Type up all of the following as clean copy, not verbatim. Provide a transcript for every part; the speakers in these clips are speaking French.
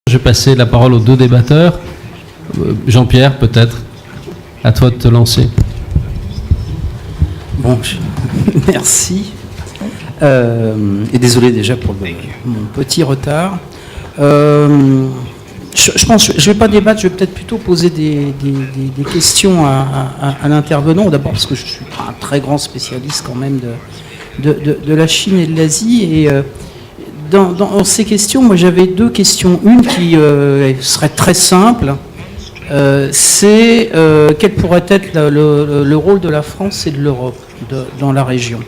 Je vais passer la parole aux deux débatteurs. Jean-Pierre, peut-être, à toi de te lancer. Bon, merci. Et désolé déjà pour mon petit retard. Je pense que je ne vais pas débattre, je vais peut-être plutôt poser des questions à l'intervenant. D'abord parce que je suis un très grand spécialiste quand même de la Chine et de l'Asie. Et dans ces questions, moi j'avais deux questions. Une qui serait très simple. C'est quel pourrait être le rôle de la France et de l'Europe dans la région,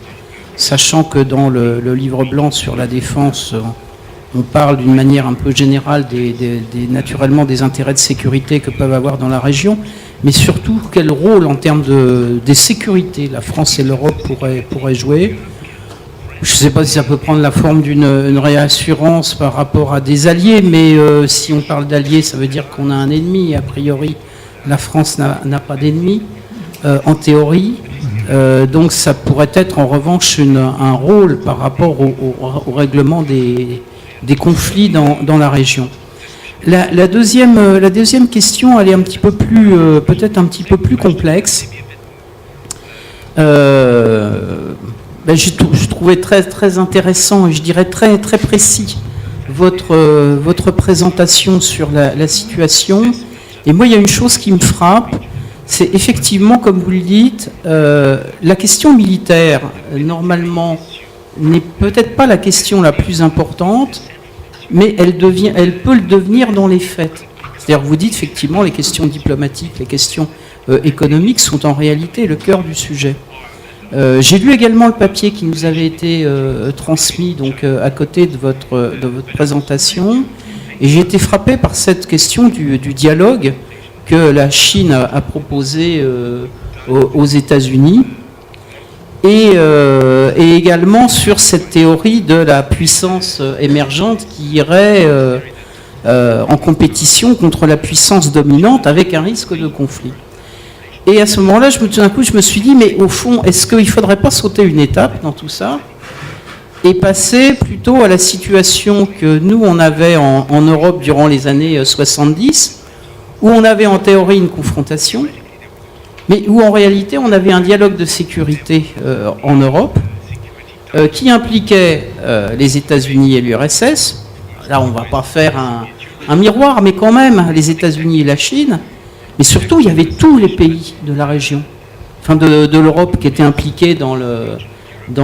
sachant que dans le livre blanc sur la défense, on parle d'une manière un peu générale naturellement des intérêts de sécurité que peuvent avoir dans la région, mais surtout quel rôle en termes des sécurités la France et l'Europe pourraient jouer. Je ne sais pas si ça peut prendre la forme d'une réassurance par rapport à des alliés, mais si on parle d'alliés, ça veut dire qu'on a un ennemi. A priori, la France n'a pas d'ennemi, en théorie. Donc ça pourrait être en revanche un rôle par rapport au règlement des conflits dans la région. La deuxième question, elle est un petit peu plus, peut-être un petit peu plus complexe. Je trouvais très, très intéressant et je dirais très, très précis votre présentation sur la situation. Et moi, il y a une chose qui me frappe, c'est effectivement, comme vous le dites, la question militaire, normalement, n'est peut-être pas la question la plus importante, mais elle peut le devenir dans les faits. C'est-à-dire, vous dites effectivement, les questions diplomatiques, les questions économiques sont en réalité le cœur du sujet. J'ai lu également le papier qui nous avait été transmis donc, à côté de votre présentation, et j'ai été frappé par cette question du dialogue que la Chine a proposé aux États-Unis, et également sur cette théorie de la puissance émergente qui irait en compétition contre la puissance dominante avec un risque de conflit. Et à ce moment-là, tout d'un coup, je me suis dit, mais au fond, est-ce qu'il ne faudrait pas sauter une étape dans tout ça et passer plutôt à la situation que nous, on avait en Europe durant les années 70, où on avait en théorie une confrontation, mais où en réalité, on avait un dialogue de sécurité en Europe qui impliquait les États-Unis et l'URSS. Là, on ne va pas faire un miroir, mais quand même, les États-Unis et la Chine. Mais surtout, il y avait tous les pays de la région, enfin de l'Europe qui étaient impliqués dans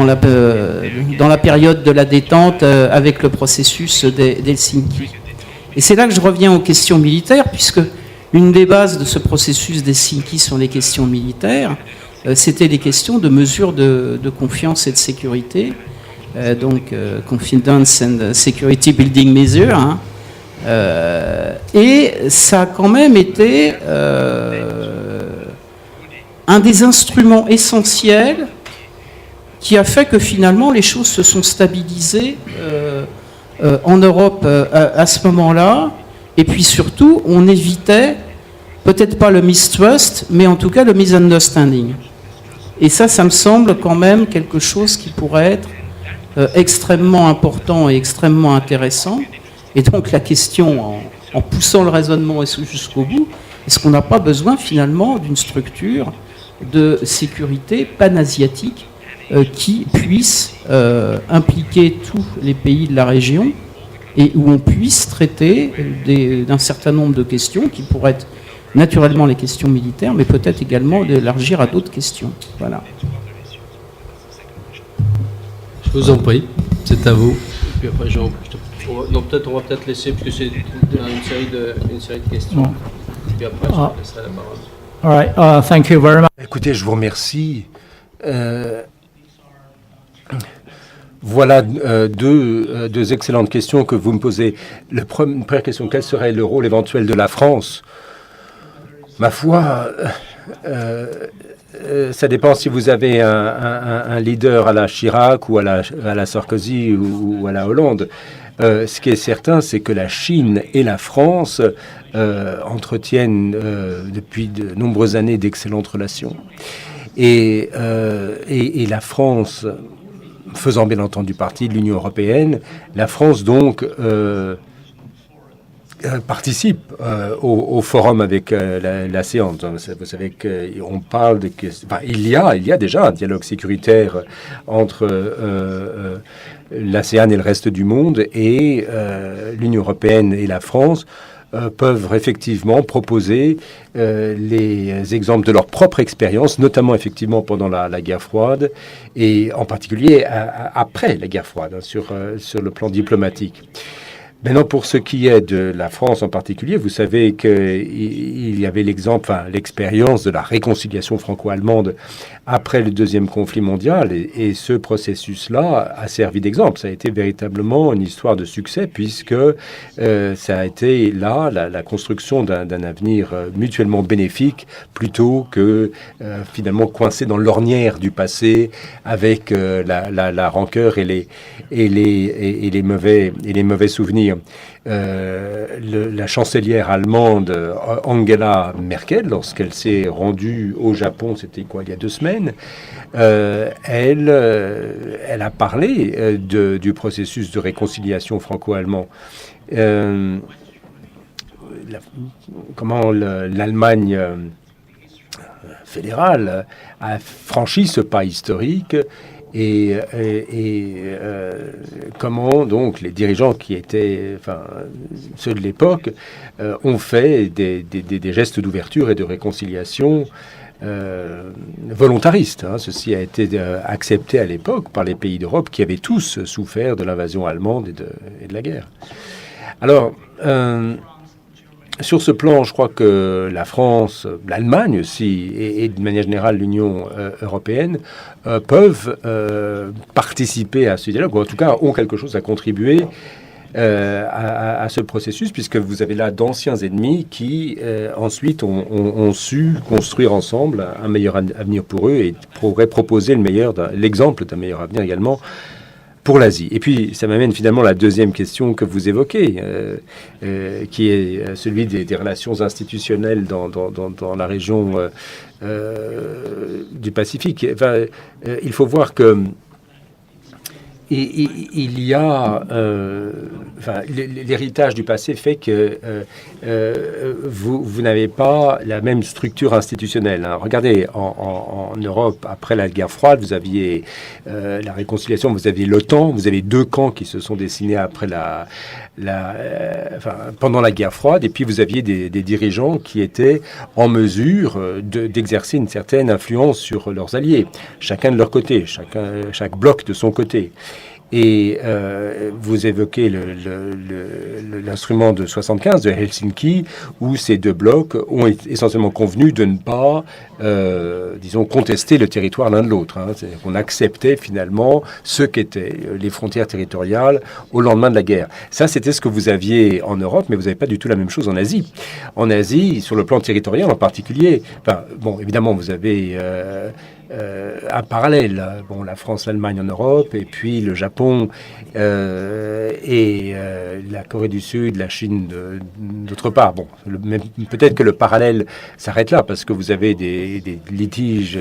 la période de la détente avec le processus d'Helsinki. Et c'est là que je reviens aux questions militaires, puisque une des bases de ce processus d'Helsinki sur les questions militaires, c'était des questions de mesures de confiance et de sécurité, donc Confidence and Security Building Measure, hein. Et ça a quand même été un des instruments essentiels qui a fait que finalement les choses se sont stabilisées en Europe à ce moment-là. Et puis surtout, on évitait peut-être pas le mistrust, mais en tout cas le misunderstanding. Et ça me semble quand même quelque chose qui pourrait être extrêmement important et extrêmement intéressant. Et donc la question, en poussant le raisonnement jusqu'au bout, est-ce qu'on n'a pas besoin finalement d'une structure de sécurité panasiatique qui puisse impliquer tous les pays de la région et où on puisse traiter d'un certain nombre de questions qui pourraient être naturellement les questions militaires, mais peut-être également d'élargir à d'autres questions. Voilà. Je vous en prie, c'est à vous. Et puis après, on va peut-être laisser, parce que c'est une série de questions. Et puis après, je laisserai la parole. All right. Thank you very much. Écoutez, je vous remercie. Voilà deux excellentes questions que vous me posez. La première question, quel serait le rôle éventuel de la France ? Ma foi, ça dépend si vous avez un leader à la Chirac ou à la Sarkozy ou à la Hollande. Ce qui est certain, c'est que la Chine et la France entretiennent depuis de nombreuses années d'excellentes relations. Et la France, faisant bien entendu partie de l'Union européenne, la France donc participe au forum avec l'ASEAN. Vous savez qu'on parle de... il y a déjà un dialogue sécuritaire entre l'ASEAN et le reste du monde, et l'Union européenne et la France peuvent effectivement proposer les exemples de leur propre expérience, notamment effectivement pendant la guerre froide, et en particulier après la guerre froide, sur le plan diplomatique. Maintenant, pour ce qui est de la France en particulier, vous savez qu'il y avait l'expérience de la réconciliation franco-allemande après le deuxième conflit mondial, et ce processus-là a servi d'exemple. Ça a été véritablement une histoire de succès, puisque ça a été là la construction d'un avenir mutuellement bénéfique, plutôt que finalement coincé dans l'ornière du passé avec la rancœur et les mauvais souvenirs. La chancelière allemande Angela Merkel, lorsqu'elle s'est rendue au Japon, c'était il y a 2 semaines, elle a parlé du processus de réconciliation franco-allemand. Comment l'Allemagne fédérale a franchi ce pas historique, et comment donc les dirigeants qui étaient, ceux de l'époque, ont fait des gestes d'ouverture et de réconciliation volontaristes. Ceci a été accepté à l'époque par les pays d'Europe qui avaient tous souffert de l'invasion allemande et de la guerre. Alors, sur ce plan, je crois que la France, l'Allemagne aussi, et de manière générale l'Union européenne, peuvent participer à ce dialogue, ou en tout cas ont quelque chose à contribuer à ce processus, puisque vous avez là d'anciens ennemis qui ensuite ont su construire ensemble un meilleur avenir pour eux, et pourraient proposer l'exemple d'un meilleur avenir également pour l'Asie. Et puis, ça m'amène finalement à la deuxième question que vous évoquez, qui est celui des relations institutionnelles dans la région du Pacifique. Il faut voir que il y a... l'héritage du passé fait que vous n'avez pas la même structure institutionnelle. Regardez, en Europe, après la guerre froide, vous aviez la réconciliation, vous aviez l'OTAN, vous avez 2 camps qui se sont dessinés après pendant la guerre froide, et puis vous aviez des dirigeants qui étaient en mesure d'exercer une certaine influence sur leurs alliés, chacun de leur côté, chaque bloc de son côté. Et vous évoquez l'instrument de 75 de Helsinki, où ces 2 blocs ont essentiellement convenu de ne pas, contester le territoire l'un de l'autre. C'est-à-dire qu'on acceptait finalement ce qu'étaient les frontières territoriales au lendemain de la guerre. Ça, c'était ce que vous aviez en Europe, mais vous n'avez pas du tout la même chose en Asie. En Asie, sur le plan territorial en particulier, évidemment, vous avez... un parallèle, la France, l'Allemagne en Europe, et puis le Japon et la Corée du Sud, la Chine d'autre part. Peut-être que le parallèle s'arrête là, parce que vous avez des litiges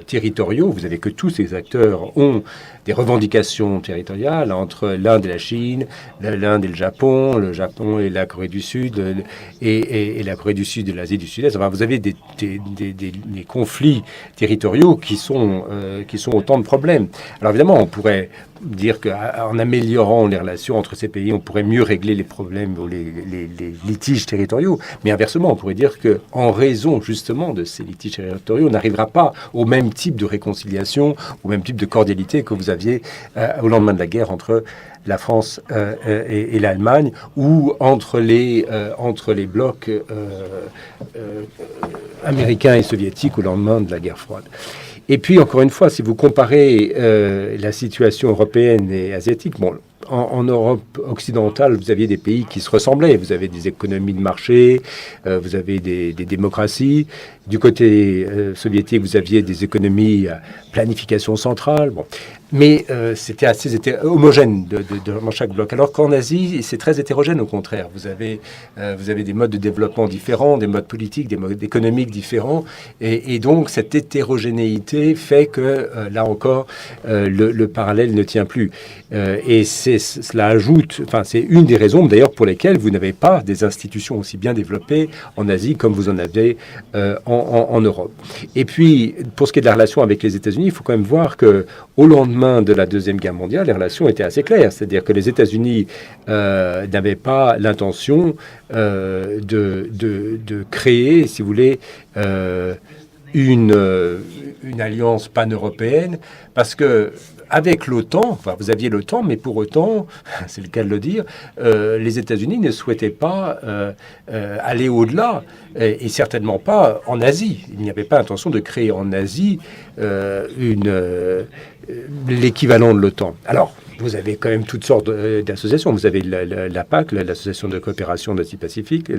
territoriaux, vous avez que tous ces acteurs ont des revendications territoriales entre l'Inde et la Chine, l'Inde et le Japon et la Corée du Sud, et la Corée du Sud et l'Asie du Sud-Est. Vous avez des conflits territoriaux qui sont autant de problèmes. Alors évidemment, on pourrait dire qu'en améliorant les relations entre ces pays, on pourrait mieux régler les problèmes ou les litiges territoriaux. Mais inversement, on pourrait dire qu'en raison justement de ces litiges territoriaux, on n'arrivera pas au même type de réconciliation, au même type de cordialité que vous aviez au lendemain de la guerre entre la France et l'Allemagne, ou entre les blocs américains et soviétiques au lendemain de la guerre froide. Et puis, encore une fois, si vous comparez la situation européenne et asiatique, en Europe occidentale, vous aviez des pays qui se ressemblaient. Vous avez des économies de marché, vous avez des démocraties, Du côté soviétique, vous aviez des économies à planification centrale. Bon. Mais c'était assez homogène dans chaque bloc. Alors qu'en Asie, c'est très hétérogène au contraire. Vous avez des modes de développement différents, des modes politiques, des modes économiques différents. Et donc, cette hétérogénéité fait que, là encore, le parallèle ne tient plus. Et cela ajoute, enfin, c'est une des raisons d'ailleurs pour lesquelles vous n'avez pas des institutions aussi bien développées en Asie comme vous en avez en Europe. Et puis, pour ce qui est de la relation avec les États-Unis, il faut quand même voir que au lendemain de la Deuxième Guerre mondiale, les relations étaient assez claires. C'est-à-dire que les États-Unis n'avaient pas l'intention de créer, si vous voulez, une alliance pan-européenne, parce que avec l'OTAN, enfin, vous aviez l'OTAN, mais pour autant, c'est le cas de le dire, les États-Unis ne souhaitaient pas aller au-delà, et certainement pas en Asie. Il n'y avait pas l'intention de créer en Asie l'équivalent de l'OTAN. Alors, vous avez quand même toutes sortes d'associations. Vous avez la PAC, l'Association de coopération d'Asie-Pacifique,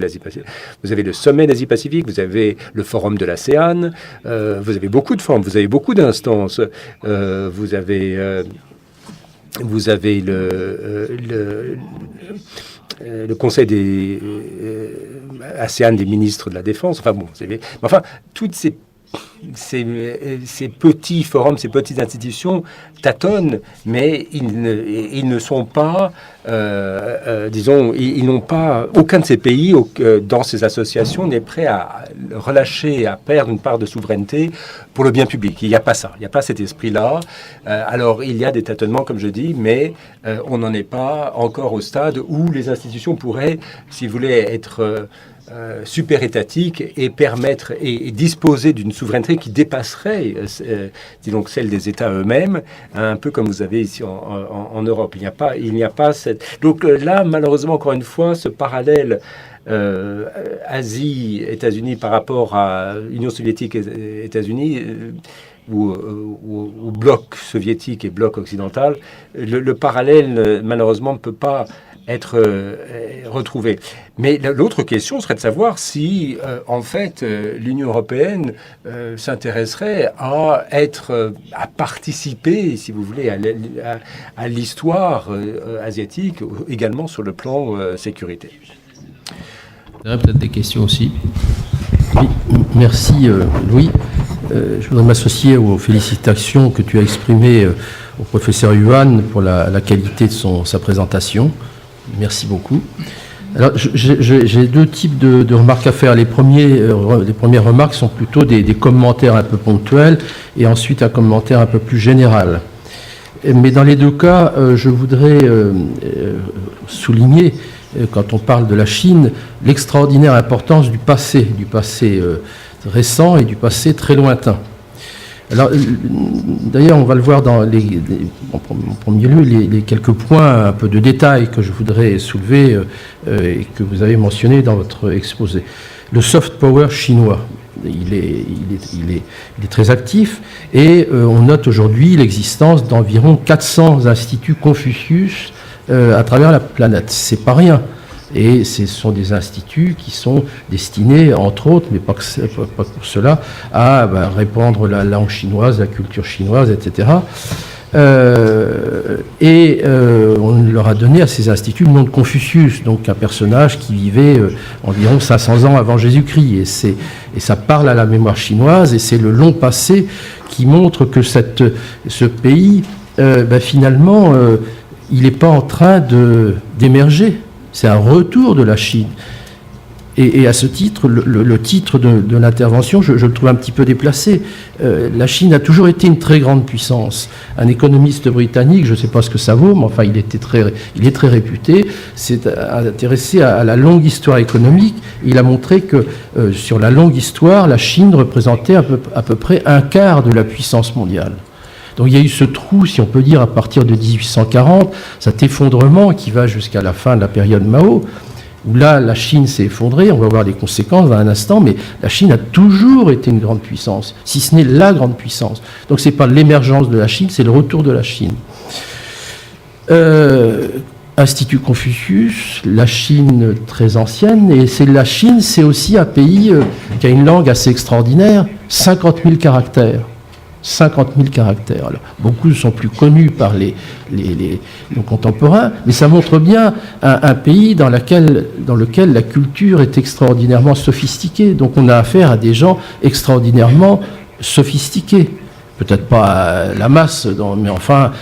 vous avez le Sommet d'Asie-Pacifique, vous avez le Forum de l'ASEAN, vous avez beaucoup de formes, vous avez beaucoup d'instances, vous avez le Conseil des ASEAN des ministres de la Défense, enfin bon, toutes ces petits forums, ces petites institutions tâtonnent, mais ils ne sont pas, disons, ils n'ont pas, aucun de ces pays dans ces associations n'est prêt à relâcher, à perdre une part de souveraineté pour le bien public. Il n'y a pas ça, il n'y a pas cet esprit-là. Alors, il y a des tâtonnements, comme je dis, mais on n'en est pas encore au stade où les institutions pourraient, si vous voulez, être super étatique et permettre et disposer d'une souveraineté qui dépasserait donc celle des États eux-mêmes, un peu comme vous avez ici en Europe. Il n'y a pas cette... Donc là, malheureusement, encore une fois, ce parallèle Asie, États-Unis par rapport à Union soviétique et États-Unis, ou bloc soviétique et bloc occidental, le parallèle, malheureusement, ne peut pas être retrouvé. Mais l'autre question serait de savoir si, en fait, l'Union européenne s'intéresserait à participer, si vous voulez, à l'histoire asiatique, également sur le plan sécurité. Il y aurait peut-être des questions aussi. Oui, merci Louis. Je voudrais m'associer aux félicitations que tu as exprimées au professeur Yuan pour la qualité de sa présentation. Merci beaucoup. Alors, j'ai deux types de remarques à faire. Les premières remarques sont plutôt des commentaires un peu ponctuels et ensuite un commentaire un peu plus général. Mais dans les deux cas, je voudrais souligner, quand on parle de la Chine, l'extraordinaire importance du passé récent et du passé très lointain. Alors, d'ailleurs, on va le voir en premier lieu, les quelques points un peu de détail que je voudrais soulever et que vous avez mentionné dans votre exposé. Le soft power chinois, il est très actif et on note aujourd'hui l'existence d'environ 400 instituts Confucius à travers la planète. C'est pas rien. Et ce sont des instituts qui sont destinés, entre autres, mais pas pour cela, à répandre la langue chinoise, la culture chinoise, etc. On leur a donné à ces instituts le nom de Confucius, donc un personnage qui vivait environ 500 ans avant Jésus-Christ. Et ça parle à la mémoire chinoise, et c'est le long passé qui montre que ce pays, finalement, il n'est pas en train d'émerger. C'est un retour de la Chine. Et à ce titre, le titre de l'intervention, je le trouve un petit peu déplacé. La Chine a toujours été une très grande puissance. Un économiste britannique, je ne sais pas ce que ça vaut, mais enfin, il est très réputé, s'est intéressé à la longue histoire économique. Il a montré que sur la longue histoire, la Chine représentait à peu près un quart de la puissance mondiale. Donc il y a eu ce trou, si on peut dire, à partir de 1840, cet effondrement qui va jusqu'à la fin de la période Mao, où là, la Chine s'est effondrée, on va voir les conséquences dans un instant, mais la Chine a toujours été une grande puissance, si ce n'est la grande puissance. Donc ce n'est pas l'émergence de la Chine, c'est le retour de la Chine. Un Institut Confucius, la Chine très ancienne, et la Chine, c'est aussi un pays qui a une langue assez extraordinaire, 50 000 caractères. 50 000 caractères. Alors, beaucoup sont plus connus par nos contemporains, mais ça montre bien un pays dans lequel la culture est extraordinairement sophistiquée. Donc on a affaire à des gens extraordinairement sophistiqués. Peut-être pas la masse, mais enfin,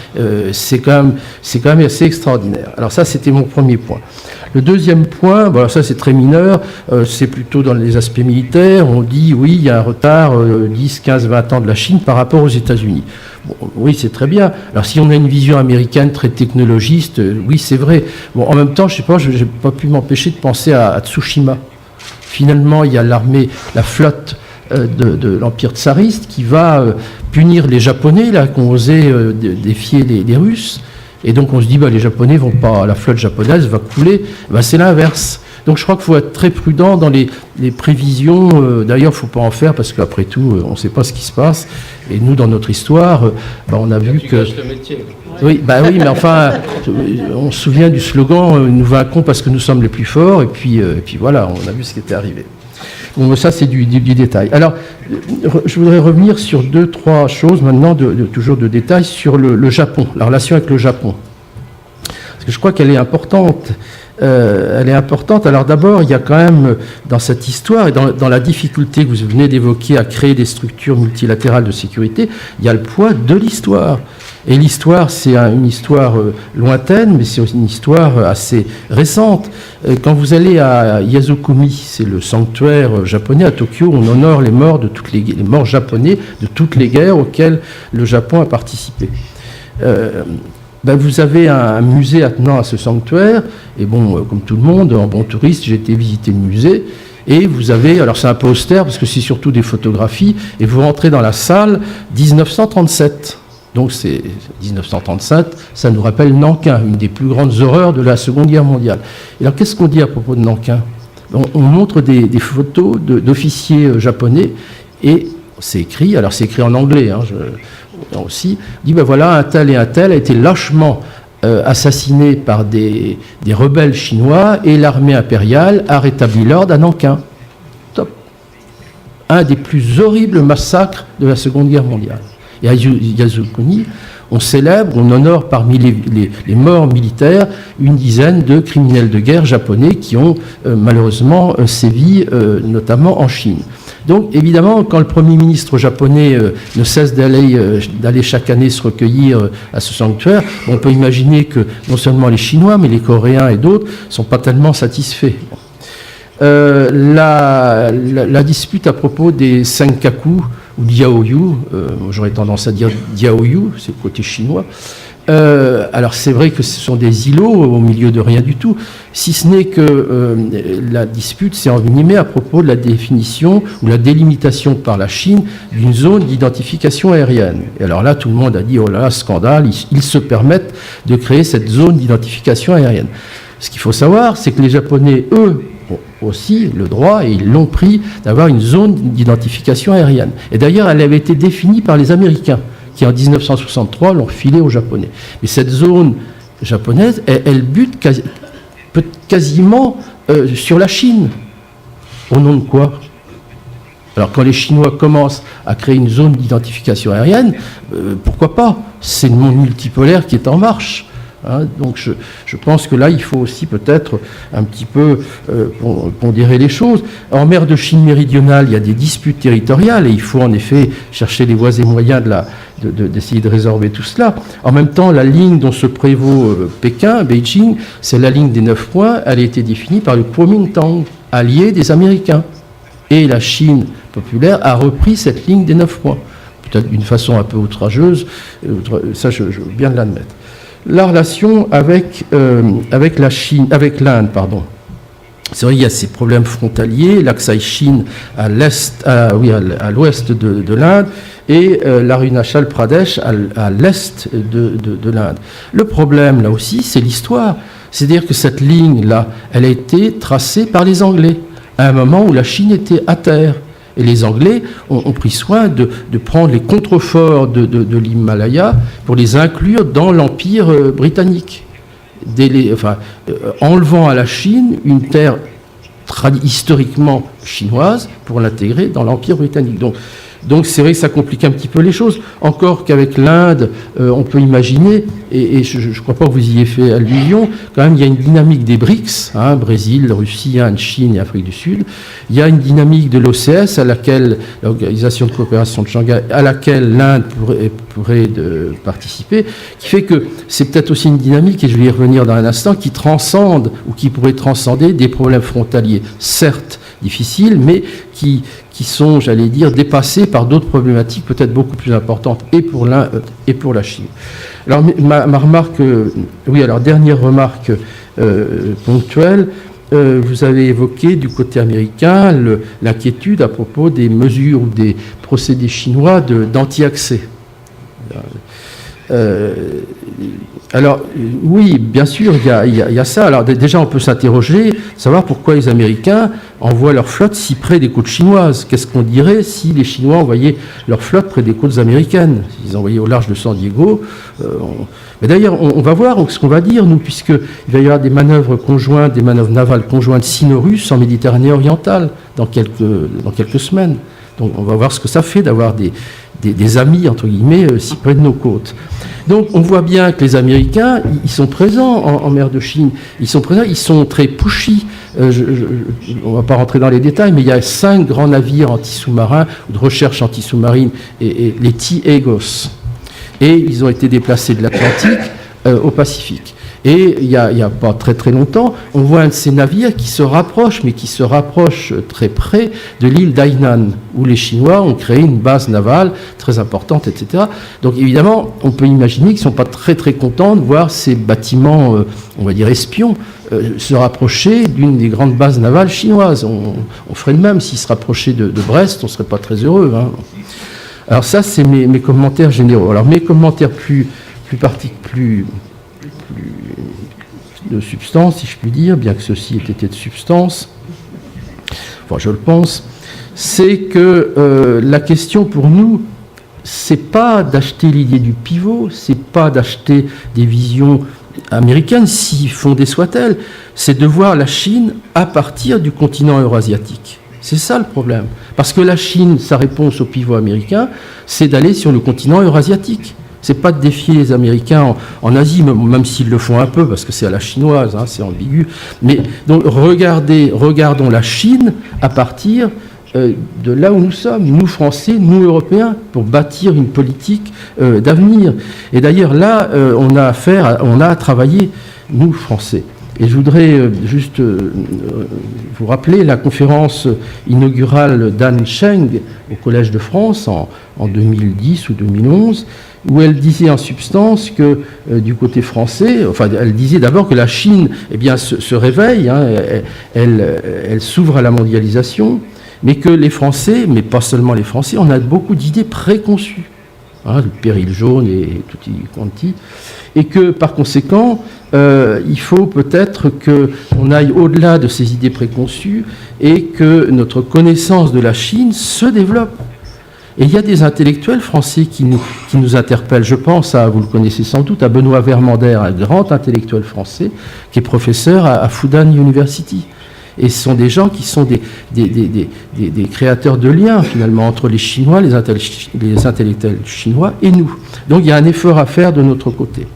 c'est quand même assez extraordinaire. Alors ça, c'était mon premier point. Le deuxième point, bon, ça c'est très mineur, c'est plutôt dans les aspects militaires. On dit, oui, il y a un retard, 10, 15, 20 ans de la Chine par rapport aux États-Unis. Bon, oui, c'est très bien. Alors si on a une vision américaine très technologiste, oui, c'est vrai. Bon, en même temps, je sais pas, je n'ai pas pu m'empêcher de penser à Tsushima. Finalement, il y a l'armée, la flotte de l'Empire tsariste qui va punir les Japonais là, qui ont osé défier les Russes. Et donc on se dit, les Japonais vont pas, la flotte japonaise va couler. C'est l'inverse. Donc je crois qu'il faut être très prudent dans les prévisions. D'ailleurs, il ne faut pas en faire parce qu'après tout, on ne sait pas ce qui se passe. Et nous, dans notre histoire, on a vu que... Oui, mais enfin, on se souvient du slogan « Nous vaincrons parce que nous sommes les plus forts ». Et puis voilà, on a vu ce qui était arrivé. Bon, ça, c'est du détail. Alors, je voudrais revenir sur 2-3 choses maintenant, toujours de détail, sur le Japon, la relation avec le Japon. Parce que je crois qu'elle est importante. Alors d'abord, il y a quand même, dans cette histoire et dans la difficulté que vous venez d'évoquer à créer des structures multilatérales de sécurité, il y a le poids de l'histoire. Et l'histoire, c'est une histoire lointaine, mais c'est aussi une histoire assez récente. Quand vous allez à Yasukuni, c'est le sanctuaire japonais à Tokyo, on honore les morts les morts japonais de toutes les guerres auxquelles le Japon a participé. Vous avez un musée attenant à ce sanctuaire, et bon, comme tout le monde, en bon touriste, j'ai été visiter le musée, et vous avez, alors c'est un peu austère, parce que c'est surtout des photographies, et vous rentrez dans la salle 1937. Donc c'est 1937, ça nous rappelle Nankin, une des plus grandes horreurs de la Seconde Guerre mondiale. Et alors qu'est-ce qu'on dit à propos de Nankin ? On montre des photos d'officiers japonais, et c'est écrit en anglais, aussi, dit voilà, un tel et un tel a été lâchement assassiné par des rebelles chinois, et l'armée impériale a rétabli l'ordre à Nankin. Top. Un des plus horribles massacres de la Seconde Guerre mondiale. Et à Yasukuni, on célèbre, on honore parmi les morts militaires une dizaine de criminels de guerre japonais qui ont malheureusement sévi, notamment en Chine. Donc évidemment, quand le Premier ministre japonais ne cesse d'aller chaque année se recueillir à ce sanctuaire, on peut imaginer que non seulement les Chinois, mais les Coréens et d'autres ne sont pas tellement satisfaits. La dispute à propos des Senkaku, ou Diaoyu, j'aurais tendance à dire Diaoyu, c'est le côté chinois. Alors c'est vrai que ce sont des îlots au milieu de rien du tout, si ce n'est que la dispute s'est envenimée à propos de la définition ou la délimitation par la Chine d'une zone d'identification aérienne. Et alors là, tout le monde a dit, oh là, scandale, ils se permettent de créer cette zone d'identification aérienne. Ce qu'il faut savoir, c'est que les Japonais, eux, ont aussi le droit, et ils l'ont pris, d'avoir une zone d'identification aérienne. Et d'ailleurs, elle avait été définie par les Américains, qui en 1963 l'ont filée aux Japonais. Mais cette zone japonaise, elle bute quasiment sur la Chine. Au nom de quoi ? Alors quand les Chinois commencent à créer une zone d'identification aérienne, pourquoi pas ? C'est le monde multipolaire qui est en marche. Donc je pense que là, il faut aussi peut-être un petit peu pondérer les choses. En mer de Chine méridionale, il y a des disputes territoriales et il faut en effet chercher les voies et moyens d'essayer de résorber tout cela. En même temps, la ligne dont se prévaut Beijing, c'est la ligne des 9 points. Elle a été définie par le Kuomintang, allié des Américains. Et la Chine populaire a repris cette ligne des 9 points. Peut-être d'une façon un peu outrageuse, ça je veux bien l'admettre. La relation avec l'Inde, pardon. C'est vrai, il y a ces problèmes frontaliers, l'Aksai Chin à l'ouest de l'Inde et l'Arunachal Pradesh à l'est de l'Inde. Le problème, là aussi, c'est l'histoire. C'est-à-dire que cette ligne-là, elle a été tracée par les Anglais, à un moment où la Chine était à terre. Et les Anglais ont pris soin de prendre les contreforts de l'Himalaya pour les inclure dans l'Empire britannique. enlevant à la Chine une terre historiquement chinoise pour l'intégrer dans l'Empire britannique. Donc c'est vrai que ça complique un petit peu les choses. Encore qu'avec l'Inde, on peut imaginer, et je ne crois pas que vous y ayez fait allusion, quand même il y a une dynamique des BRICS, Brésil, Russie, Inde, Chine et Afrique du Sud. Il y a une dynamique de l'OCS, l'Organisation de coopération de Shanghai, à laquelle l'Inde pourrait participer, qui fait que c'est peut-être aussi une dynamique, et je vais y revenir dans un instant, qui transcende ou qui pourrait transcender des problèmes frontaliers, certes difficiles, mais qui sont, j'allais dire, dépassés par d'autres problématiques peut-être beaucoup plus importantes, et pour l'Inde et pour la Chine. Alors, ma remarque, dernière remarque ponctuelle, vous avez évoqué du côté américain l'inquiétude à propos des mesures ou des procédés chinois d'anti-accès. Alors, oui, bien sûr, il y a ça. Alors, déjà, on peut s'interroger, savoir pourquoi les Américains envoient leur flotte si près des côtes chinoises. Qu'est-ce qu'on dirait si les Chinois envoyaient leur flotte près des côtes américaines? S'ils envoyaient au large de San Diego. Mais d'ailleurs, on va voir ce qu'on va dire, nous, puisqu'il va y avoir des manœuvres conjointes, des manœuvres navales conjointes sino-russes en Méditerranée orientale dans quelques semaines. Donc, on va voir ce que ça fait d'avoir des amis, entre guillemets, si près de nos côtes. Donc on voit bien que les Américains, ils sont présents en mer de Chine, ils sont présents, ils sont très pushy. On ne va pas rentrer dans les détails, mais il y a 5 grands navires anti-sous-marins, de recherche anti-sous-marine, et les T-Agos. Et ils ont été déplacés de l'Atlantique au Pacifique. Et il y a pas très très longtemps, on voit un de ces navires qui se rapproche, mais qui se rapproche très près de l'île d'Hainan, où les Chinois ont créé une base navale très importante, etc. Donc évidemment, on peut imaginer qu'ils ne sont pas très très contents de voir ces bâtiments, on va dire espions, se rapprocher d'une des grandes bases navales chinoises. On ferait le même s'ils se rapprochaient de Brest, on ne serait pas très heureux. Alors ça, c'est mes commentaires généraux. Alors mes commentaires plus de substance, si je puis dire, bien que ceci ait été de substance, enfin je le pense, c'est que la question pour nous, c'est pas d'acheter l'idée du pivot, c'est pas d'acheter des visions américaines, si fondées soient-elles, c'est de voir la Chine à partir du continent eurasiatique. C'est ça le problème. Parce que la Chine, sa réponse au pivot américain, c'est d'aller sur le continent eurasiatique. C'est pas de défier les Américains en Asie, même s'ils le font un peu, parce que c'est à la chinoise, c'est ambigu. Mais donc regardons la Chine à partir de là où nous sommes, nous Français, nous Européens, pour bâtir une politique d'avenir. Et d'ailleurs là, on a à travailler, nous Français. Et je voudrais juste vous rappeler la conférence inaugurale d'Anne Cheng au Collège de France en 2010 ou 2011, où elle disait en substance que du côté français, enfin elle disait d'abord que la Chine se réveille, elle s'ouvre à la mondialisation, mais que les Français, mais pas seulement les Français, on a beaucoup d'idées préconçues, le péril jaune et tutti quanti, et que par conséquent, il faut peut-être qu'on aille au-delà de ces idées préconçues et que notre connaissance de la Chine se développe. Et il y a des intellectuels français qui nous interpellent. Je pense vous le connaissez sans doute, à Benoît Vermander, un grand intellectuel français, qui est professeur à Fudan University. Et ce sont des gens qui sont des créateurs de liens, finalement, entre les Chinois, les intellectuels chinois et nous. Donc il y a un effort à faire de notre côté.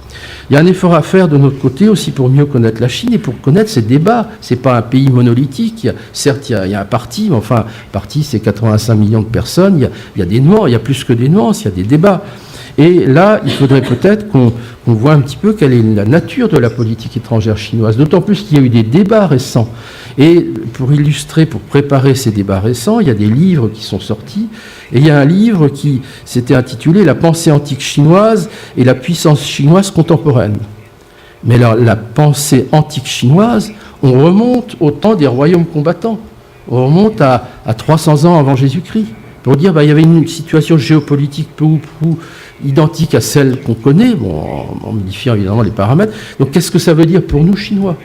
Il y a un effort à faire de notre côté aussi pour mieux connaître la Chine et pour connaître ses débats. Ce n'est pas un pays monolithique. Certes, il y a un parti, mais enfin, parti, c'est 85 millions de personnes. Il y a des nuances, il y a plus que des nuances, il y a des débats. Et là, il faudrait peut-être qu'on voit un petit peu quelle est la nature de la politique étrangère chinoise, d'autant plus qu'il y a eu des débats récents. Et pour illustrer, pour préparer ces débats récents, il y a des livres qui sont sortis, et il y a un livre qui s'était intitulé « La pensée antique chinoise et la puissance chinoise contemporaine ». Mais alors, la pensée antique chinoise, on remonte au temps des royaumes combattants, on remonte à 300 ans avant Jésus-Christ, pour dire il y avait une situation géopolitique peu ou prou identique à celle qu'on connaît, en modifiant évidemment les paramètres. Donc qu'est-ce que ça veut dire pour nous, Chinois ?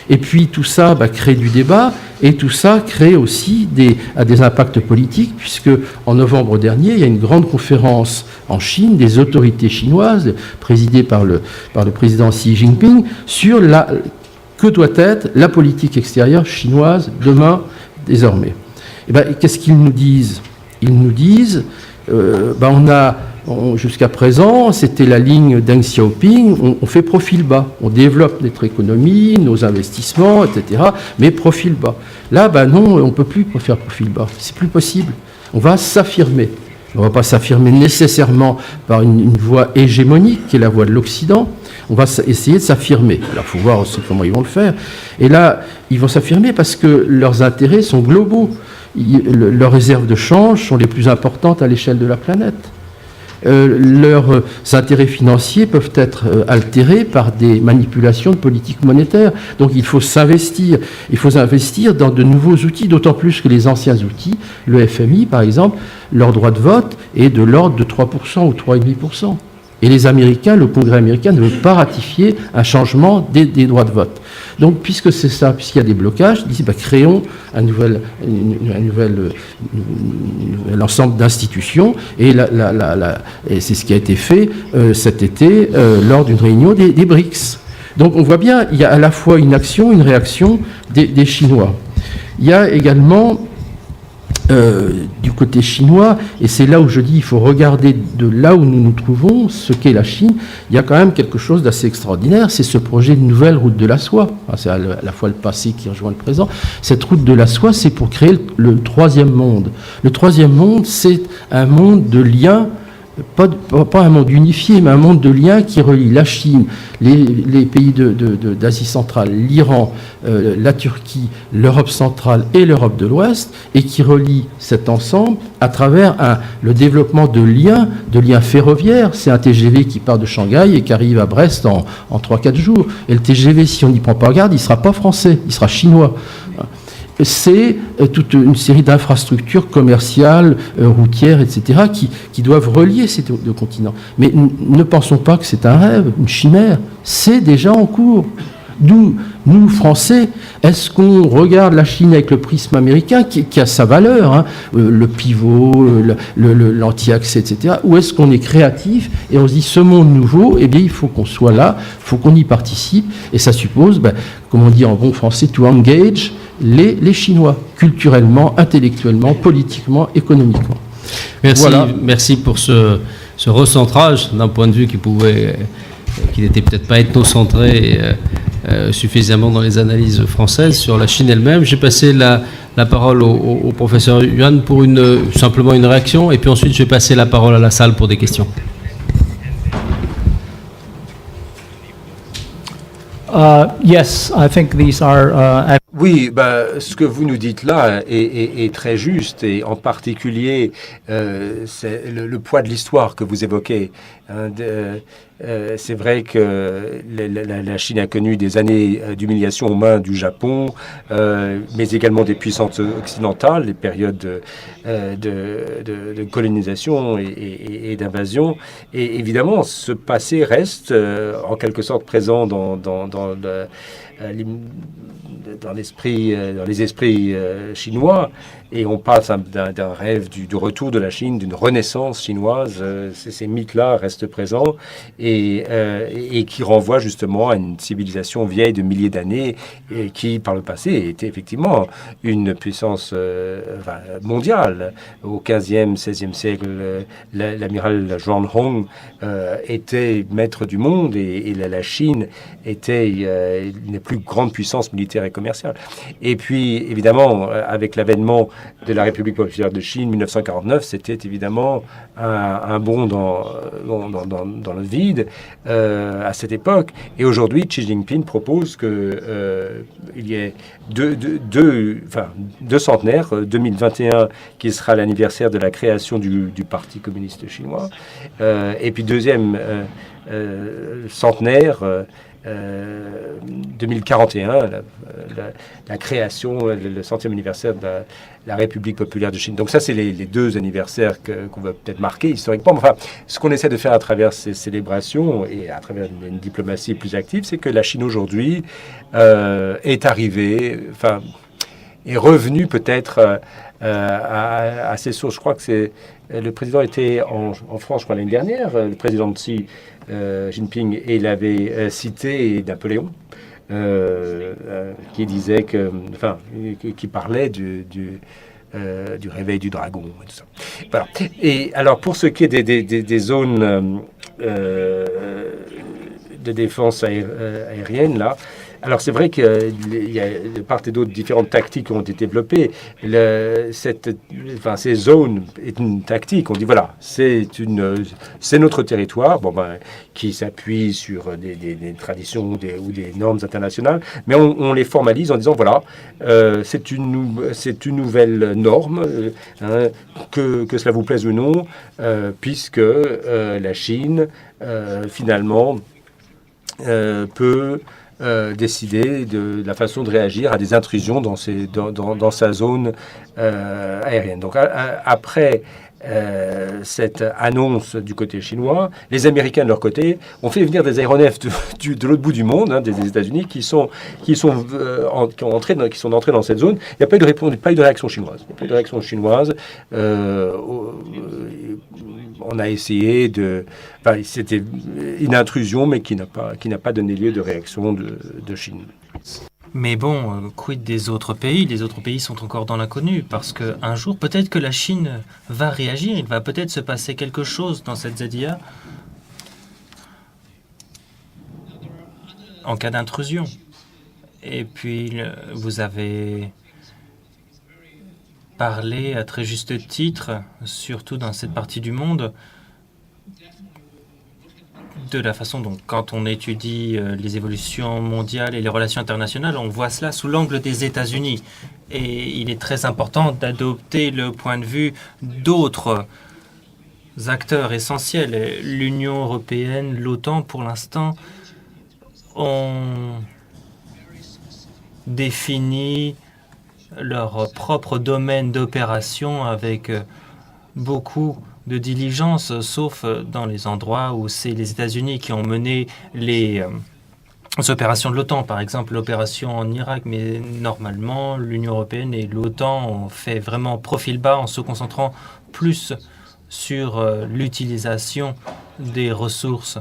Et puis tout ça crée du débat, et tout ça crée aussi des impacts politiques, puisque en novembre dernier, il y a une grande conférence en Chine des autorités chinoises, présidée par le président Xi Jinping, sur que doit être la politique extérieure chinoise demain, désormais. Et qu'est-ce qu'ils nous disent? Ils nous disent, jusqu'à présent, c'était la ligne Deng Xiaoping, on fait profil bas, on développe notre économie, nos investissements, etc., mais profil bas. Là, non, on ne peut plus faire profil bas, c'est plus possible. On va s'affirmer. On ne va pas s'affirmer nécessairement par une voie hégémonique, qui est la voie de l'Occident. On va essayer de s'affirmer. Alors, il faut voir aussi comment ils vont le faire. Et là, ils vont s'affirmer parce que leurs intérêts sont globaux. Leurs réserves de change sont les plus importantes à l'échelle de la planète. Leurs intérêts financiers peuvent être altérés par des manipulations de politique monétaire. Donc il faut s'investir. Il faut investir dans de nouveaux outils, d'autant plus que les anciens outils, le FMI par exemple, leur droit de vote est de l'ordre de 3% ou 3,5%. Et les Américains, le Congrès américain ne veut pas ratifier un changement des droits de vote. Donc, puisque c'est ça, puisqu'il y a des blocages, ils disent créons un nouvel ensemble d'institutions. Et, et c'est ce qui a été fait cet été lors d'une réunion des BRICS. Donc, on voit bien, il y a à la fois une action, une réaction des Chinois. Il y a également du côté chinois, et c'est là où je dis il faut regarder de là où nous nous trouvons, ce qu'est la Chine, il y a quand même quelque chose d'assez extraordinaire, c'est ce projet de nouvelle route de la soie. Enfin, c'est à la fois le passé qui rejoint le présent. Cette route de la soie, c'est pour créer le troisième monde. Le troisième monde, c'est un monde de liens, pas un monde unifié, mais un monde de liens qui relie la Chine, les pays d'Asie centrale, l'Iran, la Turquie, l'Europe centrale et l'Europe de l'Ouest, et qui relie cet ensemble à travers le développement de liens ferroviaires. C'est un TGV qui part de Shanghai et qui arrive à Brest en 3-4 jours. Et le TGV, si on n'y prend pas garde, il ne sera pas français, il sera chinois. C'est toute une série d'infrastructures commerciales, routières, etc., qui doivent relier ces deux continents. Mais ne pensons pas que c'est un rêve, une chimère. C'est déjà en cours. D'où, nous, Français, est-ce qu'on regarde la Chine avec le prisme américain, qui a sa valeur, le pivot, l'anti-accès, etc., ou est-ce qu'on est créatif et on se dit, ce monde nouveau, eh bien, il faut qu'on soit là, il faut qu'on y participe, et ça suppose, comme on dit en bon français, to engage les Chinois, culturellement, intellectuellement, politiquement, économiquement. Merci, voilà. Merci pour ce recentrage d'un point de vue qui n'était peut-être pas ethnocentré suffisamment dans les analyses françaises sur la Chine elle-même. J'ai passé la parole au professeur Yuan pour simplement une réaction, et puis ensuite je vais passer la parole à la salle pour des questions. Yes, I think these are. Oui, ce que vous nous dites là est très juste, et en particulier c'est le poids de l'histoire que vous évoquez. C'est vrai que la Chine a connu des années d'humiliation aux mains du Japon, mais également des puissances occidentales, des périodes de colonisation et d'invasion. Et évidemment, ce passé reste en quelque sorte présent dans les esprits chinois, et on passe d'un rêve du retour de la Chine, d'une renaissance chinoise. Ces mythes-là restent présents et qui renvoient justement à une civilisation vieille de milliers d'années, et qui, par le passé, était effectivement une puissance mondiale. Au XVe, XVIe siècle, l'amiral Zhuang Hong était maître du monde, et la Chine était une des plus grandes puissances militaires et commerciales. Et puis, évidemment, avec l'avènement de la République populaire de Chine, 1949, c'était évidemment un bond dans le vide à cette époque. Et aujourd'hui, Xi Jinping propose qu'il y ait deux centenaires, 2021 qui sera l'anniversaire de la création du Parti communiste chinois, et puis deuxième centenaire, 2041, la création, le 100e anniversaire de la République populaire de Chine. Donc ça, c'est les deux anniversaires qu'on va peut-être marquer historiquement. Enfin, ce qu'on essaie de faire à travers ces célébrations et à travers une diplomatie plus active, c'est que la Chine aujourd'hui est arrivée, enfin, est revenue peut-être à ses sources. Je crois que le président était en France, je crois, l'année dernière, le président Xi Jinping, et il avait cité Napoléon, qui disait qui parlait du réveil du dragon et tout ça. Voilà. Et alors, pour ce qui est des zones de défense aérienne, là, alors c'est vrai qu'il y a de part et d'autre différentes tactiques qui ont été développées. Ces zones est une tactique. On dit voilà, c'est notre territoire, qui s'appuie sur des traditions ou des normes internationales, mais on les formalise en disant voilà, c'est une nouvelle norme, que cela vous plaise ou non, puisque la Chine finalement peut décider de la façon de réagir à des intrusions dans sa zone aérienne. Donc après cette annonce du côté chinois, les Américains de leur côté ont fait venir des aéronefs de l'autre bout du monde, des États-Unis, qui sont entrés dans cette zone. Il n'y a pas eu de réaction chinoise. Il n'y a pas eu de réaction chinoise. On a essayé c'était une intrusion, mais qui n'a pas donné lieu de réaction de Chine. Mais bon, quid des autres pays? Les autres pays sont encore dans l'inconnu, parce qu'un jour, peut-être que la Chine va réagir, il va peut-être se passer quelque chose dans cette ZIA en cas d'intrusion. Et puis, vous avez parlé à très juste titre, surtout dans cette partie du monde, de la façon dont, quand on étudie les évolutions mondiales et les relations internationales, on voit cela sous l'angle des États-Unis. Et il est très important d'adopter le point de vue d'autres acteurs essentiels. L'Union européenne, l'OTAN, pour l'instant, ont défini leur propre domaine d'opération avec beaucoup de diligence, sauf dans les endroits où c'est les États-Unis qui ont mené les opérations de l'OTAN, par exemple l'opération en Irak. Mais normalement, l'Union européenne et l'OTAN ont fait vraiment profil bas en se concentrant plus sur l'utilisation des ressources.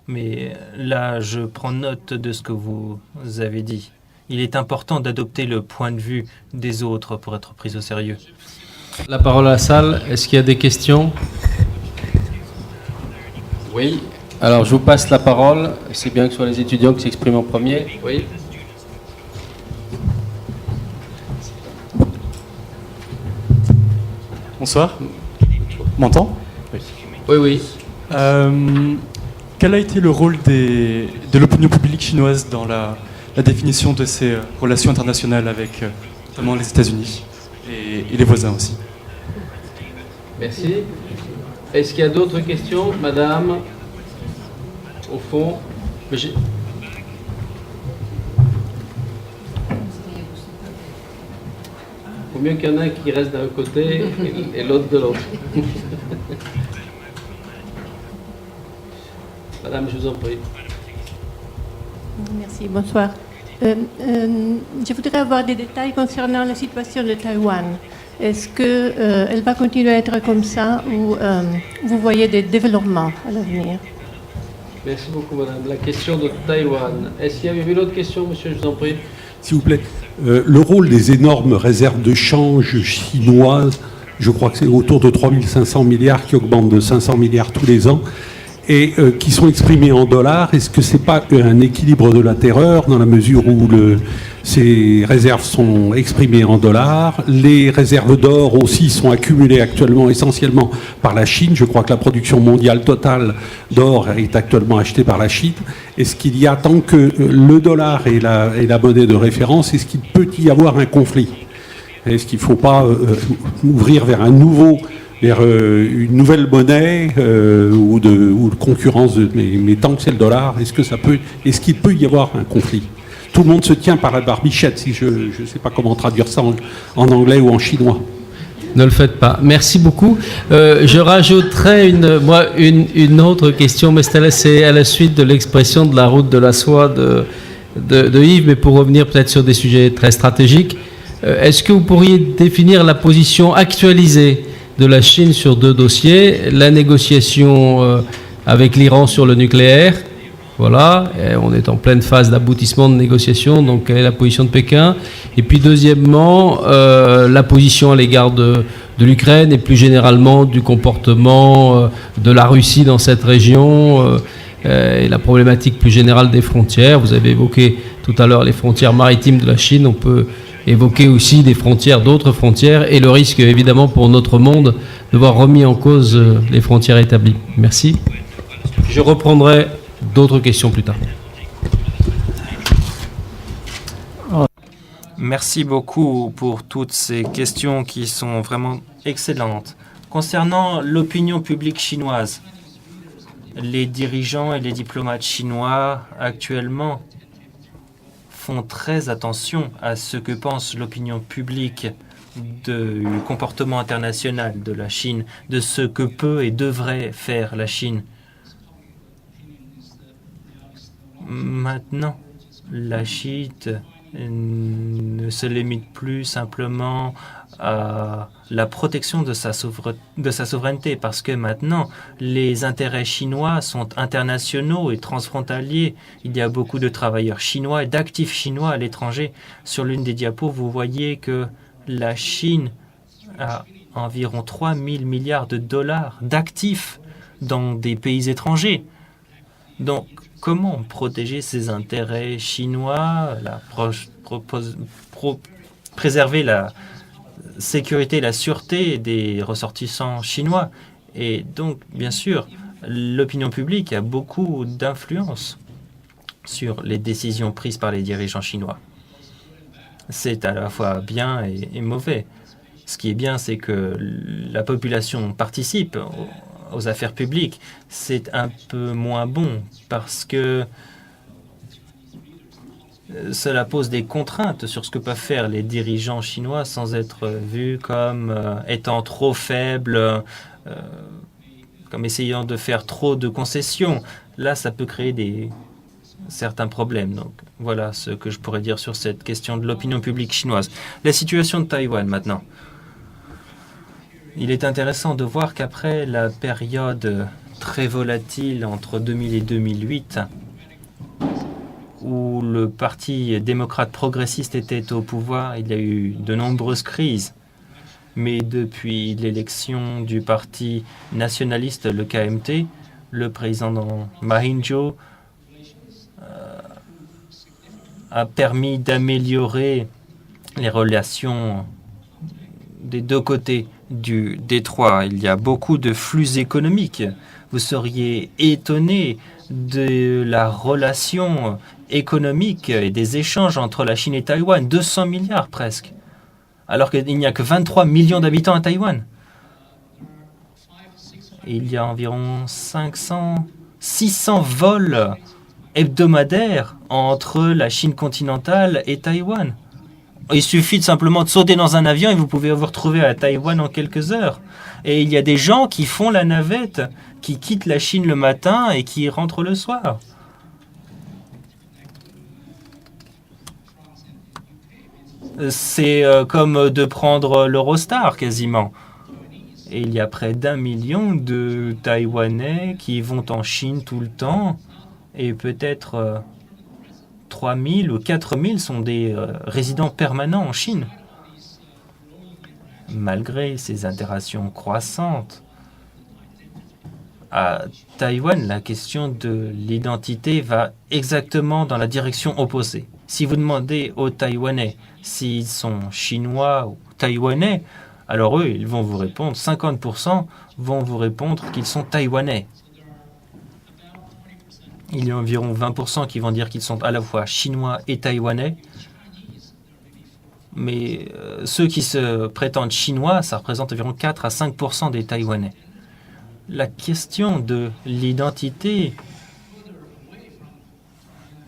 Mais là, je prends note de ce que vous avez dit. Il est important d'adopter le point de vue des autres pour être pris au sérieux. La parole à la salle. Est-ce qu'il y a des questions? Oui. Alors, je vous passe la parole. C'est bien que ce soit les étudiants qui s'expriment en premier. Oui. Bonsoir. M'entend? Oui, oui. Quel a été le rôle de l'opinion publique chinoise dans la définition de ces relations internationales avec notamment les États-Unis et les voisins aussi? Merci. Est-ce qu'il y a d'autres questions, madame? Au fond. Il vaut mieux qu'il y en ait un qui reste d'un côté et l'autre de l'autre. Madame, je vous en prie. Merci, bonsoir. Je voudrais avoir des détails concernant la situation de Taïwan. Est-ce qu'elle va continuer à être comme ça ou vous voyez des développements à l'avenir? Merci beaucoup, madame. La question de Taïwan. Est-ce qu'il y avait une autre question, monsieur? Je vous en prie. S'il vous plaît, le rôle des énormes réserves de change chinoises, je crois que c'est autour de 3500 milliards qui augmentent de 500 milliards tous les ans, et qui sont exprimés en dollars, est-ce que ce n'est pas un équilibre de la terreur dans la mesure où ces réserves sont exprimées en dollars? Les réserves d'or aussi sont accumulées actuellement essentiellement par la Chine. Je crois que la production mondiale totale d'or est actuellement achetée par la Chine. Est-ce qu'il y a, tant que le dollar est la monnaie de référence, est-ce qu'il peut y avoir un conflit? Est-ce qu'il ne faut pas ouvrir vers une nouvelle monnaie ou de concurrence mais tant que c'est le dollar, est-ce qu'il peut y avoir un conflit? tout le monde se tient par la barbichette, si je ne sais pas comment traduire ça en anglais ou en chinois. Ne le faites pas. Merci beaucoup. Je rajouterai une autre question, mais c'est à la suite de l'expression de la route de la soie de Yves, mais pour revenir peut-être sur des sujets très stratégiques. Est-ce que vous pourriez définir la position actualisée de la Chine sur deux dossiers, la négociation avec l'Iran sur le nucléaire, voilà, on est en pleine phase d'aboutissement de négociation, donc quelle est la position de Pékin? Et puis deuxièmement, la position à l'égard de l'Ukraine et plus généralement du comportement de la Russie dans cette région et la problématique plus générale des frontières. Vous avez évoqué tout à l'heure les frontières maritimes de la Chine, on peut évoquer aussi des frontières, d'autres frontières, et le risque évidemment pour notre monde de voir remis en cause les frontières établies. Merci. Je reprendrai d'autres questions plus tard. Merci beaucoup pour toutes ces questions qui sont vraiment excellentes. Concernant l'opinion publique chinoise, les dirigeants et les diplomates chinois actuellement font très attention à ce que pense l'opinion publique du comportement international de la Chine, de ce que peut et devrait faire la Chine. Maintenant, la Chine ne se limite plus simplement à la protection de sa souveraineté, parce que maintenant, les intérêts chinois sont internationaux et transfrontaliers. Il y a beaucoup de travailleurs chinois et d'actifs chinois à l'étranger. Sur l'une des diapos, vous voyez que la Chine a environ 3 000 milliards de dollars d'actifs dans des pays étrangers. Donc, comment protéger ces intérêts chinois, préserver la sécurité et la sûreté des ressortissants chinois? Et donc, bien sûr, l'opinion publique a beaucoup d'influence sur les décisions prises par les dirigeants chinois. C'est à la fois bien et mauvais. Ce qui est bien, c'est que la population participe aux affaires publiques. C'est un peu moins bon parce que cela pose des contraintes sur ce que peuvent faire les dirigeants chinois sans être vus comme étant trop faibles, comme essayant de faire trop de concessions. Là, ça peut créer certains problèmes. Donc, voilà ce que je pourrais dire sur cette question de l'opinion publique chinoise. La situation de Taïwan, maintenant. Il est intéressant de voir qu'après la période très volatile entre 2000 et 2008, où le parti démocrate progressiste était au pouvoir, il y a eu de nombreuses crises. Mais depuis l'élection du parti nationaliste, le KMT, le président Ma Ying-jeou a permis d'améliorer les relations des deux côtés du détroit. Il y a beaucoup de flux économiques. Vous seriez étonné de la relation économique et des échanges entre la Chine et Taïwan. 200 milliards presque. Alors qu'il n'y a que 23 millions d'habitants à Taïwan. Et il y a environ 600 vols hebdomadaires entre la Chine continentale et Taïwan. Il suffit simplement de sauter dans un avion et vous pouvez vous retrouver à Taïwan en quelques heures. Et il y a des gens qui font la navette, qui quittent la Chine le matin et qui rentrent le soir. C'est comme de prendre l'Eurostar quasiment. Et il y a près d'1 million de Taïwanais qui vont en Chine tout le temps. Et peut-être 3 000 ou 4 000 sont des résidents permanents en Chine. Malgré ces interactions croissantes, à Taïwan, la question de l'identité va exactement dans la direction opposée. Si vous demandez aux Taïwanais s'ils sont chinois ou taïwanais, alors eux, ils vont vous répondre, 50% vont vous répondre qu'ils sont taïwanais. Il y a environ 20% qui vont dire qu'ils sont à la fois chinois et taïwanais. Mais ceux qui se prétendent chinois, ça représente environ 4 à 5% des Taïwanais. La question de l'identité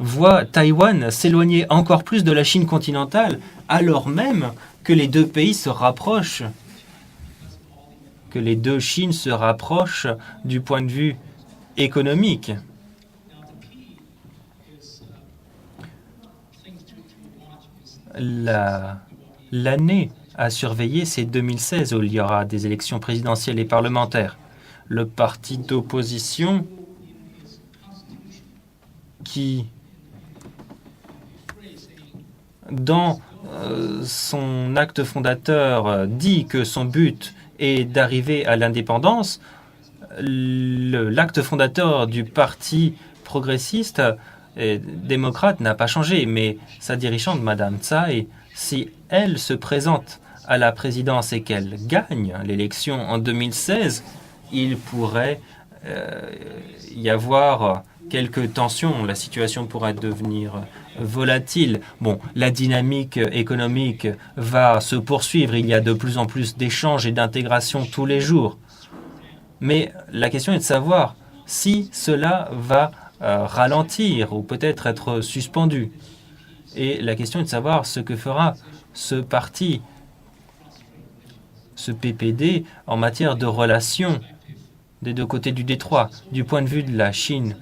voit Taïwan s'éloigner encore plus de la Chine continentale, alors même que les deux pays se rapprochent, que les deux Chines se rapprochent du point de vue économique. L'année à surveiller, c'est 2016, où il y aura des élections présidentielles et parlementaires. Le parti d'opposition qui, dans son acte fondateur, dit que son but est d'arriver à l'indépendance, l'acte fondateur du parti progressiste et démocrate n'a pas changé, mais sa dirigeante, Madame Tsai, si elle se présente à la présidence et qu'elle gagne l'élection en 2016, il pourrait y avoir quelques tensions. La situation pourrait devenir volatile. Bon, la dynamique économique va se poursuivre. Il y a de plus en plus d'échanges et d'intégration tous les jours. Mais la question est de savoir si cela va ralentir ou peut-être être suspendu. Et la question est de savoir ce que fera ce parti, ce PPD, en matière de relations des deux côtés du détroit. Du point de vue de la Chine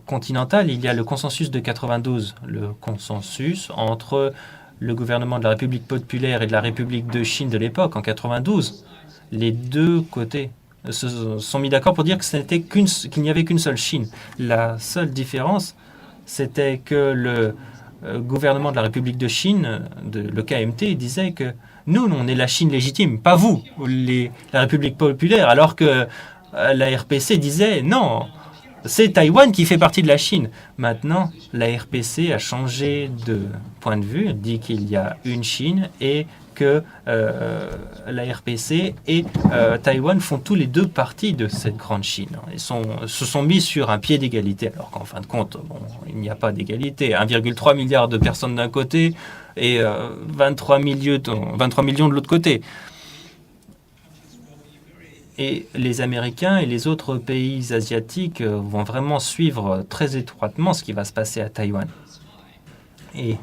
continentale, il y a le consensus de 92, le consensus entre le gouvernement de la République populaire et de la République de Chine de l'époque, en 92. Les deux côtés se sont mis d'accord pour dire qu'il n'y avait qu'une seule Chine. La seule différence, c'était que le gouvernement de la République de Chine, le KMT, disait que nous, on est la Chine légitime, pas vous, la République populaire, alors que la RPC disait non, c'est Taïwan qui fait partie de la Chine. Maintenant, la RPC a changé de point de vue, dit qu'il y a une Chine et que la RPC et Taïwan font tous les deux partie de cette grande Chine. Ils se sont mis sur un pied d'égalité, alors qu'en fin de compte, bon, il n'y a pas d'égalité. 1,3 milliard de personnes d'un côté et 23 millions de l'autre côté. Et les Américains et les autres pays asiatiques vont vraiment suivre très étroitement ce qui va se passer à Taïwan. Et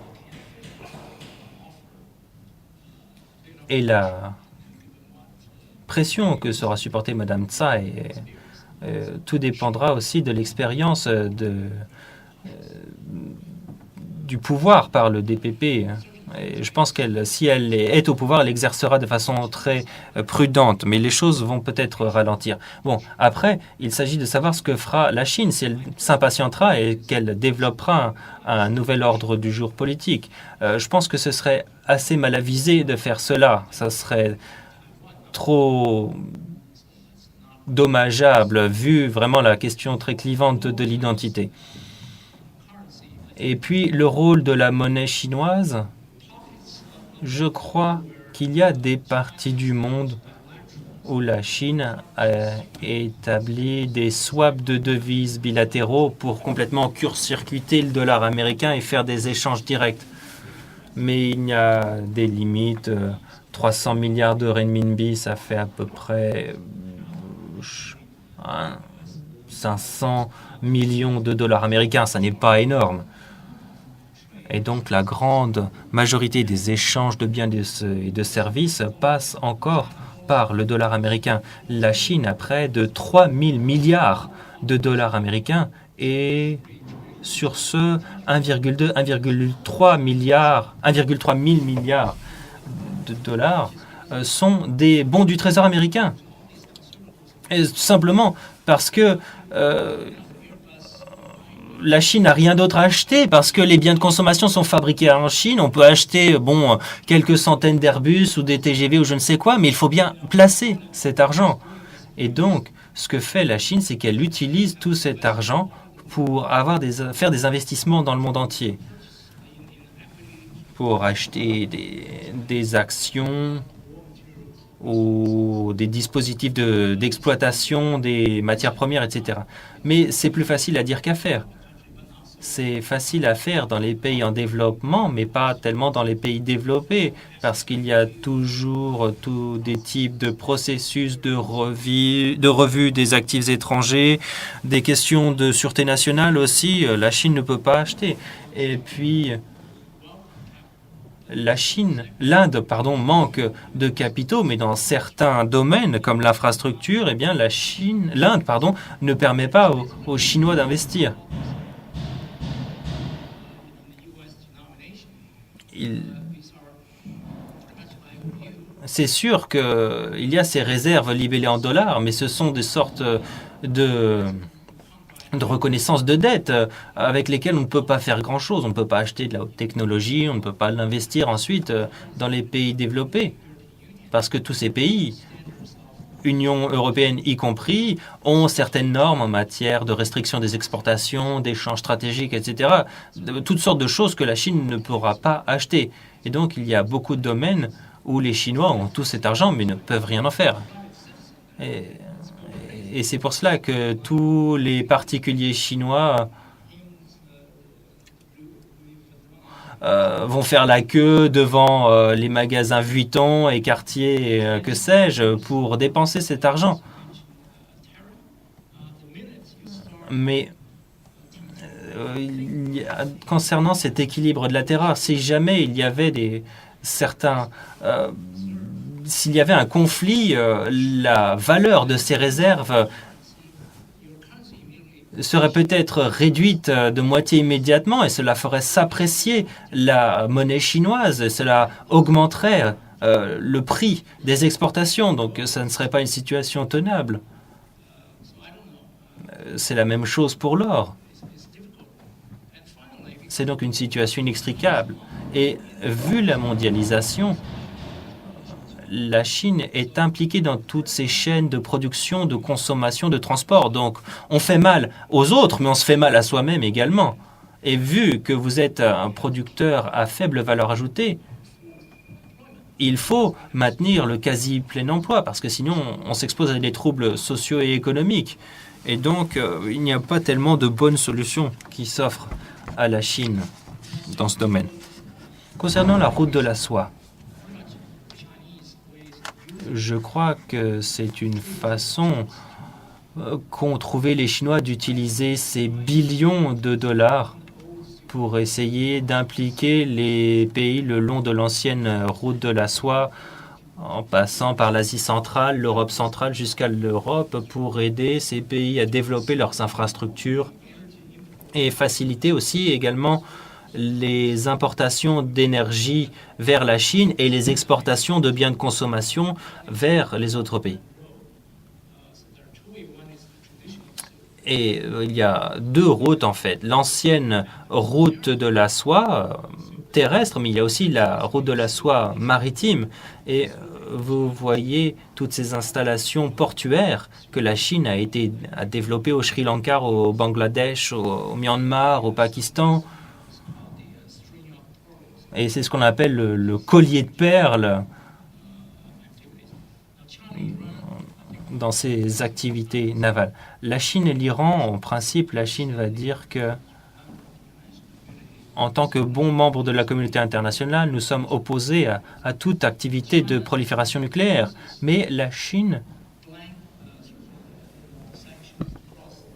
la pression que sera supportée Madame Tsai, tout dépendra aussi de l'expérience du pouvoir par le DPP. Et je pense qu'elle, si elle est au pouvoir, elle exercera de façon très prudente, mais les choses vont peut-être ralentir. Bon, après, il s'agit de savoir ce que fera la Chine, si elle s'impatientera et qu'elle développera un nouvel ordre du jour politique. Je pense que ce serait assez mal avisé de faire cela. Ça serait trop dommageable, vu vraiment la question très clivante de l'identité. Et puis, le rôle de la monnaie chinoise. Je crois qu'il y a des parties du monde où la Chine a établi des swaps de devises bilatéraux pour complètement court-circuiter le dollar américain et faire des échanges directs. Mais il y a des limites. 300 milliards de renminbi, ça fait à peu près 500 millions de dollars américains. Ça n'est pas énorme. Et donc, la grande majorité des échanges de biens et de services passe encore par le dollar américain. La Chine a près de 3 000 milliards de dollars américains et sur ce 1,3 milliard de dollars sont des bons du Trésor américain. Et simplement parce que la Chine n'a rien d'autre à acheter parce que les biens de consommation sont fabriqués en Chine. On peut acheter quelques centaines d'Airbus ou des TGV ou je ne sais quoi, mais il faut bien placer cet argent. Et donc, ce que fait la Chine, c'est qu'elle utilise tout cet argent pour faire des investissements dans le monde entier, pour acheter des actions ou des dispositifs d'exploitation des matières premières, etc. Mais c'est plus facile à dire qu'à faire. c'est facile à faire dans les pays en développement, mais pas tellement dans les pays développés, parce qu'il y a toujours tous des types de processus de revue des actifs étrangers, des questions de sûreté nationale aussi. La Chine ne peut pas acheter. Et puis, l'Inde, manque de capitaux, mais dans certains domaines, comme l'infrastructure, eh bien, l'Inde, ne permet pas aux Chinois d'investir. C'est sûr qu'il y a ces réserves libellées en dollars, mais ce sont des sortes de reconnaissance de dette avec lesquelles on ne peut pas faire grand-chose. On ne peut pas acheter de la haute technologie, on ne peut pas l'investir ensuite dans les pays développés. Parce que tous ces pays, Union européenne y compris, ont certaines normes en matière de restriction des exportations, d'échanges stratégiques, etc. Toutes sortes de choses que la Chine ne pourra pas acheter. Et donc, il y a beaucoup de domaines où les Chinois ont tout cet argent, mais ne peuvent rien en faire. Et c'est pour cela que tous les particuliers chinois vont faire la queue devant les magasins Vuitton et Cartier, que sais-je, pour dépenser cet argent. Mais concernant cet équilibre de la terreur, si jamais il y avait s'il y avait un conflit, la valeur de ces réserves serait peut-être réduite de moitié immédiatement et cela ferait s'apprécier la monnaie chinoise et cela augmenterait le prix des exportations. Donc ça ne serait pas une situation tenable. C'est la même chose pour l'or. C'est donc une situation inextricable. Et vu la mondialisation, la Chine est impliquée dans toutes ces chaînes de production, de consommation, de transport. Donc, on fait mal aux autres, mais on se fait mal à soi-même également. Et vu que vous êtes un producteur à faible valeur ajoutée, il faut maintenir le quasi plein emploi, parce que sinon, on s'expose à des troubles sociaux et économiques. Et donc, il n'y a pas tellement de bonnes solutions qui s'offrent à la Chine dans ce domaine. Concernant la route de la soie, je crois que c'est une façon qu'ont trouvé les Chinois d'utiliser ces billions de dollars pour essayer d'impliquer les pays le long de l'ancienne route de la soie, en passant par l'Asie centrale, l'Europe centrale jusqu'à l'Europe, pour aider ces pays à développer leurs infrastructures et faciliter aussi également les importations d'énergie vers la Chine et les exportations de biens de consommation vers les autres pays. Et il y a deux routes en fait. L'ancienne route de la soie terrestre, mais il y a aussi la route de la soie maritime. Et vous voyez toutes ces installations portuaires que la Chine a développées au Sri Lanka, au Bangladesh, au Myanmar, au Pakistan. Et c'est ce qu'on appelle le collier de perles dans ces activités navales. La Chine et l'Iran, en principe, la Chine va dire que, en tant que bons membres de la communauté internationale, nous sommes opposés à toute activité de prolifération nucléaire. Mais la Chine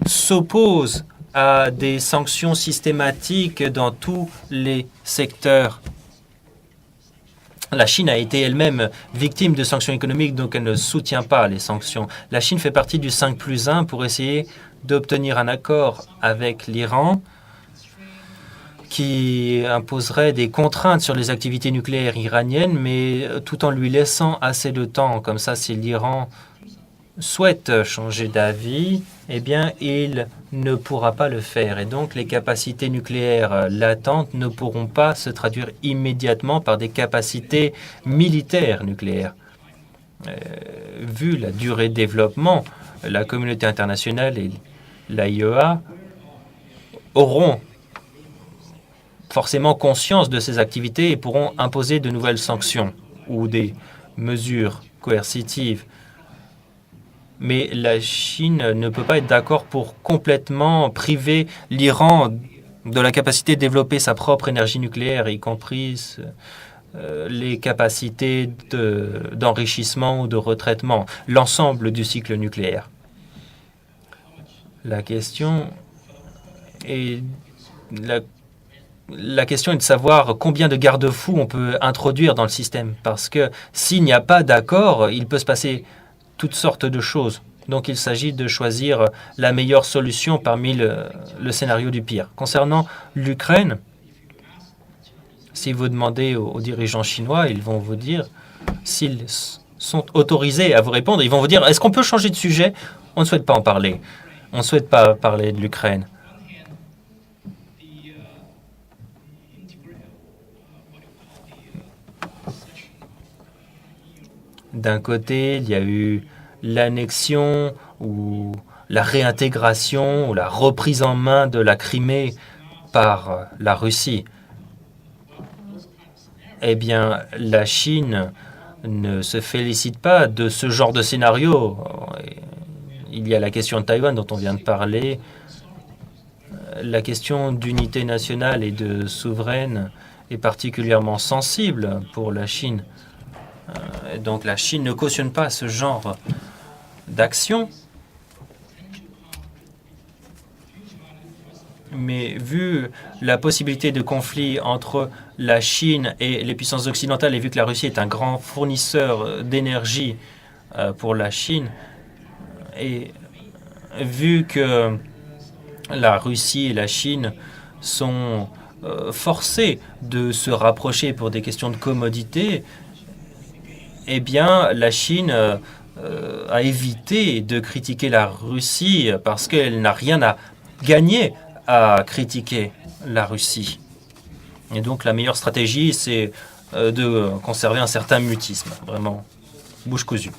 s'oppose à des sanctions systématiques dans tous les secteurs. La Chine a été elle-même victime de sanctions économiques, donc elle ne soutient pas les sanctions. La Chine fait partie du 5+1 pour essayer d'obtenir un accord avec l'Iran qui imposerait des contraintes sur les activités nucléaires iraniennes, mais tout en lui laissant assez de temps. Comme ça, si l'Iran souhaite changer d'avis, eh bien, il ne pourra pas le faire. Et donc, les capacités nucléaires latentes ne pourront pas se traduire immédiatement par des capacités militaires nucléaires. Vu la durée de développement, la communauté internationale et l'AIEA auront forcément conscience de ces activités et pourront imposer de nouvelles sanctions ou des mesures coercitives. Mais la Chine ne peut pas être d'accord pour complètement priver l'Iran de la capacité de développer sa propre énergie nucléaire, y compris les capacités d'enrichissement ou de retraitement, l'ensemble du cycle nucléaire. La question est de savoir combien de garde-fous on peut introduire dans le système, parce que s'il n'y a pas d'accord, il peut se passer toutes sortes de choses. Donc il s'agit de choisir la meilleure solution parmi le scénario du pire. Concernant l'Ukraine, si vous demandez aux dirigeants chinois, ils vont vous dire, s'ils sont autorisés à vous répondre, ils vont vous dire, est-ce qu'on peut changer de sujet? On ne souhaite pas en parler. On ne souhaite pas parler de l'Ukraine. D'un côté, il y a eu l'annexion ou la réintégration ou la reprise en main de la Crimée par la Russie. Eh bien, la Chine ne se félicite pas de ce genre de scénario. Il y a la question de Taïwan dont on vient de parler. La question d'unité nationale et de souveraine est particulièrement sensible pour la Chine. Donc la Chine ne cautionne pas ce genre d'action. Mais vu la possibilité de conflit entre la Chine et les puissances occidentales, et vu que la Russie est un grand fournisseur d'énergie pour la Chine, et vu que la Russie et la Chine sont forcées de se rapprocher pour des questions de commodité, eh bien, la Chine a évité de critiquer la Russie parce qu'elle n'a rien à gagner à critiquer la Russie. Et donc, la meilleure stratégie, c'est de conserver un certain mutisme, vraiment, bouche cousue.